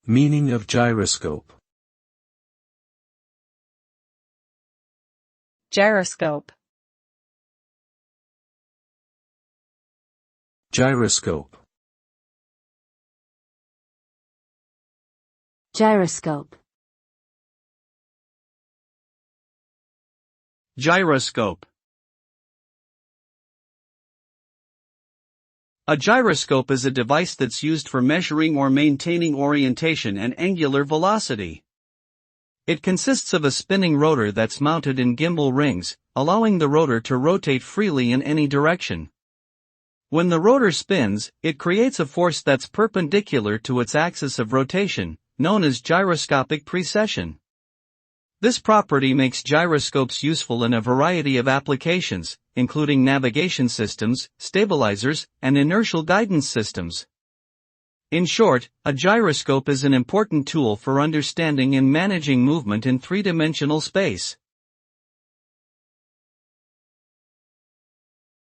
Meaning of gyroscope. Gyroscope. Gyroscope. Gyroscope. Gyroscope. A gyroscope is a device that's used for measuring or maintaining orientation and angular velocity. It consists of a spinning rotor that's mounted in gimbal rings, allowing the rotor to rotate freely in any direction. When the rotor spins, it creates a force that's perpendicular to its axis of rotation, known as gyroscopic precession. This property makes gyroscopes useful in a variety of applications, including navigation systems, stabilizers, and inertial guidance systems. In short, a gyroscope is an important tool for understanding and managing movement in three-dimensional space.